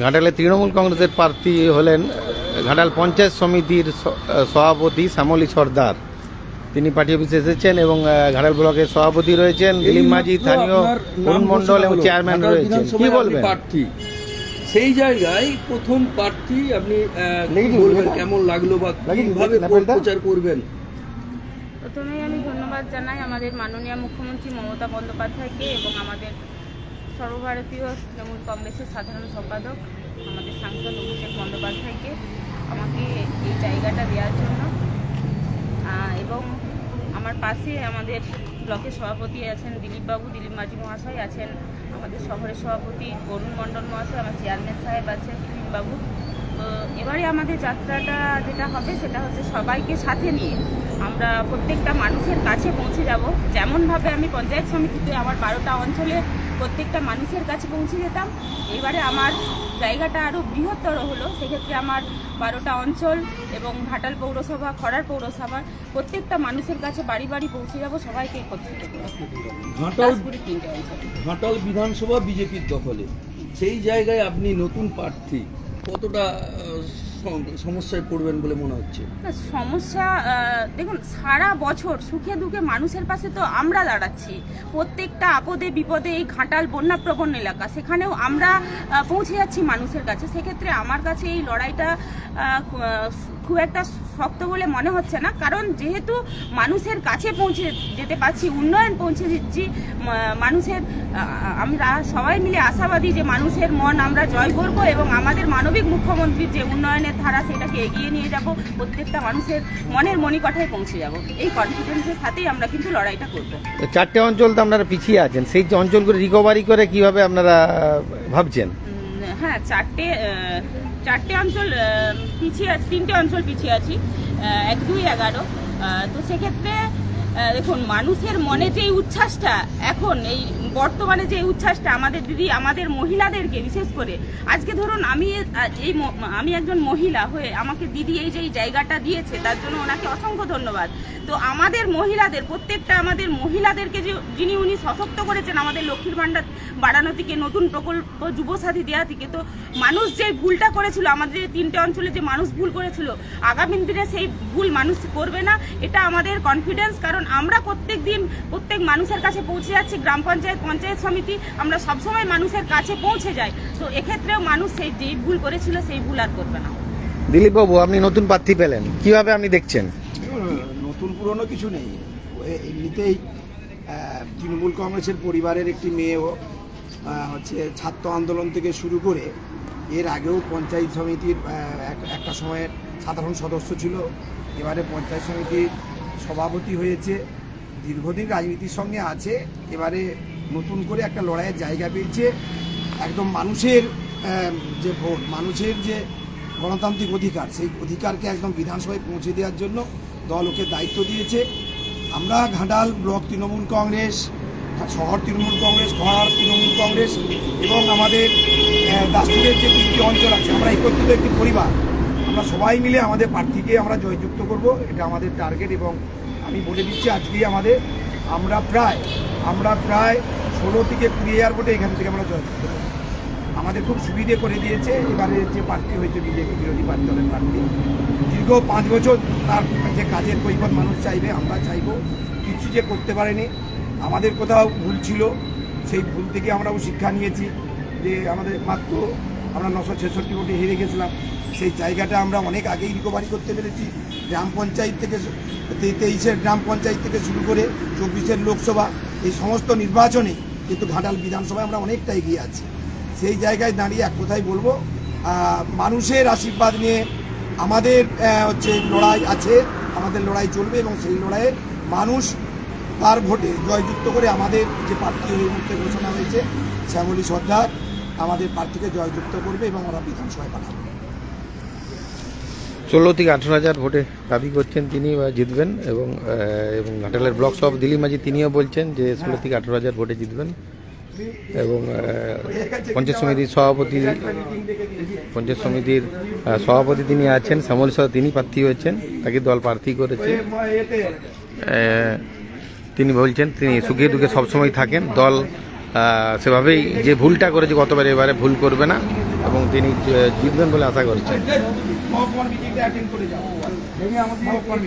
ঘাটালে তৃণমূল কংগ্রেসের প্রার্থী হলেন ঘাটাল পঞ্চায়েত সমিতির সভাপতি শ্যামলী সর্দার। তিনি পার্টি অফিসে এসেছেন এবং ঘাটাল ব্লকের সভাপতি রয়েছেন দিলীপ মাঝি, স্থানীয় অরুণ মণ্ডল এবং চেয়ারম্যান রয়েছেন। কি বলবেন? প্রার্থী সেই জায়গায় প্রথম প্রার্থী আপনি বলবেন কেমন লাগলো বা কিভাবে প্রচার করবেন? প্রথমেই আমি ধন্যবাদ জানাই আমাদের মাননীয় মুখ্যমন্ত্রী মমতা বন্দ্যোপাধ্যায়কে এবং আমাদের সর্বভারতীয় তৃণমূল কংগ্রেসের সাধারণ সম্পাদক আমাদের সাংসদ অভিষেক বন্দ্যোপাধ্যায়কে আমাকে এই জায়গাটা দেওয়ার জন্য। এবং আমার পাশে আমাদের ব্লকের সভাপতি আছেন দিলীপ মাঝি মহাশয় আছেন, আমাদের শহরের সভাপতি অরুণ মণ্ডল মহাশয়, আমার চেয়ারম্যান সাহেব আছেন বাবু। তো এবারে আমাদের যাত্রাটা যেটা হবে সেটা হচ্ছে সবাইকে সাথে নিয়ে আমরা প্রত্যেকটা মানুষের কাছে পৌঁছে যাব। যেমনভাবে আমি পঞ্চায়েত সমিতিতে আমার 12টা অঞ্চলে প্রত্যেকটা মানুষের কাছে পৌঁছে যেতাম, এবারে আমার জায়গাটা আরও বৃহত্তর হলো। সেক্ষেত্রে আমার 12টা অঞ্চল এবং ঘাটাল পৌরসভা, খড়ার পৌরসভার প্রত্যেকটা মানুষের কাছে বাড়ি বাড়ি পৌঁছে যাব, সবাইকে একত্রিত করব। ঘাটাল বিধানসভা বিজেপির দখলে, সেই জায়গায় আপনি নতুন প্রার্থী, কতটা সমস্যায় পড়বেন বলে মনে হচ্ছে? সমস্যা দেখুন, সারা বছর সুখে দুঃখে মানুষের পাশে তো আমরা দাঁড়াচ্ছি। প্রত্যেকটা আপদে বিপদে এই ঘাটাল বন্যাপ্রবণ এলাকা, সেখানেও আমরা পৌঁছে যাচ্ছি মানুষের কাছে। সেক্ষেত্রে আমার কাছে এই লড়াইটা খুব একটা শক্ত বলে মনে হচ্ছে না, কারণ যেহেতু মানুষের কাছে পৌঁছে যেতে পারছি, উন্নয়ন পৌঁছে দিচ্ছি মানুষের, আমরা সবাই মিলে আশাবাদী যে মানুষের মন আমরা জয় করব এবং আমাদের মানবিক মুখ্যমন্ত্রীর যে উন্নয়নের ধারা সেটাকে এগিয়ে নিয়ে যাব, প্রত্যেকটা মানুষের মনের মণিকঠায় পৌঁছে যাব। এই কনফিডেন্সের সাথেই আমরা কিন্তু লড়াইটা করব। 4টে অঞ্চল তো আপনারা পিছিয়ে আছেন, সেই অঞ্চলগুলো রিকভারি করে কিভাবে আপনারা ভাবছেন? হ্যাঁ, চারটে অঞ্চল পিছিয়ে আছি, 3টে অঞ্চল পিছিয়ে আছি, 1, 2, 11। তো সেক্ষেত্রে দেখুন, মানুষের মনে যে উচ্ছ্বাসটা এখন এই বর্তমানে যে উচ্ছ্বাসটা আমাদের দিদি, আমাদের মহিলাদেরকে বিশেষ করে, আজকে ধরুন আমি একজন মহিলা হয়ে আমাকে দিদি এই যে জায়গাটা দিয়েছে তার জন্য ওনাকে অসংখ্য ধন্যবাদ। তো আমাদের মহিলাদের, প্রত্যেকটা আমাদের মহিলাদেরকে যিনি উনি সশক্ত করেছেন, আমাদের লক্ষ্মীর ভাণ্ডার বাড়ানো থেকে, নতুন প্রকল্প যুবসাথী দেওয়া থেকে, তো মানুষ যে ভুলটা করেছিল, আমাদের 3টে অঞ্চলে যে মানুষ ভুল করেছিল, আগামী দিনে সেই ভুল মানুষ করবে না, এটা আমাদের কনফিডেন্স। কারণ আমরা প্রত্যেক দিন প্রত্যেক মানুষের কাছে পৌঁছে যাচ্ছি, গ্রাম পঞ্চায়েত, পঞ্চায়েত সমিতি, আমরা সবসময় মানুষের কাছে পৌঁছে যাই। তো এক্ষেত্রেও মানুষ সেই যে ভুল করেছিল সেই ভুল আর করবে না। দিলীপ বাবু, আপনি নতুন প্রার্থী পেলেন, কিভাবে আপনি দেখছেন? নতুন পুরনো কিছু নেই, এমনিতেই তৃণমূল কংগ্রেসের পরিবারের একটি মেয়েও হচ্ছে ছাত্র আন্দোলন থেকে শুরু করে এর আগেও পঞ্চায়েত সমিতির একটা সময়ের সাধারণ সদস্য ছিল, এবারে পঞ্চায়েত সমিতির সভাপতি হয়েছে, দীর্ঘদিন রাজনীতির সঙ্গে আছে, এবারে নতুন করে একটা লড়াইয়ের জায়গা পেয়েছে। একদম মানুষের যে ভোট, মানুষের যে গণতান্ত্রিক অধিকার, সেই অধিকারকে একদম বিধানসভায় পৌঁছে দেওয়ার জন্য দল ওকে দায়িত্ব দিয়েছে। আমরা ঘাটাল ব্লক তৃণমূল কংগ্রেস, শহর তৃণমূল কংগ্রেস, খড়ার তৃণমূল কংগ্রেস এবং আমাদের দাসপুরের যে 3টি অঞ্চল আছে, আমরা একত্রিত একটি পরিবার। আমরা সবাই মিলে আমাদের প্রার্থীকে আমরা জয়যুক্ত করব, এটা আমাদের টার্গেট। এবং আমি বলে দিচ্ছি, আজকেই আমরা প্রায় 16 থেকে 20,000 ভোটে এখান থেকে আমরা জয়যুক্ত করব। আমাদের খুব সুবিধে করে দিয়েছে এবারে যে প্রার্থী হয়েছে বিজেপি বিরোধী পার্টি দলের প্রার্থী। দীর্ঘ 5 বছর তার যে কাজের কৈফিয়ত মানুষ চাইবে, আমরা চাইব। কিছু যে করতে পারেনি, আমাদের কোথাও ভুল ছিল, সেই ভুল থেকে আমরাও শিক্ষা নিয়েছি যে আমাদের মাত্র আমরা 966 ভোটে হেরে গেছিলাম, সেই জায়গাটা আমরা অনেক আগেই রিকভারি করতে পেরেছি। গ্রাম পঞ্চায়েত থেকে 23-এর গ্রাম পঞ্চায়েত থেকে শুরু করে 24-এর লোকসভা, এই সমস্ত নির্বাচনে কিন্তু ঘাটাল বিধানসভায় আমরা অনেকটা এগিয়ে আছি। সেই জায়গায় দাঁড়িয়ে এক কথাই বলবো, মানুষের আশীর্বাদ নিয়ে আমাদের লড়াই আছে, আমাদের লড়াই চলবে এবং সেই লড়াইয়ে মানুষ তার ভোটে জয়যুক্ত করে আমাদের যে প্রার্থী এই মুহূর্তে ঘোষণা হয়েছে শ্যামলী সর্দার, আমাদের প্রার্থীকে জয়যুক্ত করবে এবং আমরা বিধানসভায় পাঠাবো। 16 থেকে 18,000 ভোটে দাবি করছেন তিনি জিতবেন এবং ঘাটালের ব্লক সভাপতি দিলীপ মাঝি তিনিও বলছেন যে 16 থেকে 18,000 ভোটে জিতবেন এবং পঞ্চায়েত সমিতির সভাপতি তিনি আছেন শ্যামলী সর্দার, তিনি প্রার্থী হয়েছেন, তাকে দল প্রার্থী করেছে। তিনি বলছেন তিনি সুখে দুঃখে সবসময় থাকেন, দল সেভাবেই যে ভুলটা করেছে গতবার এবারে ভুল করবে না এবং তিনি জিতবেন বলে আশা করছেন। মহকুমার মিটিংটা অ্যাটেন্ড করে যাও।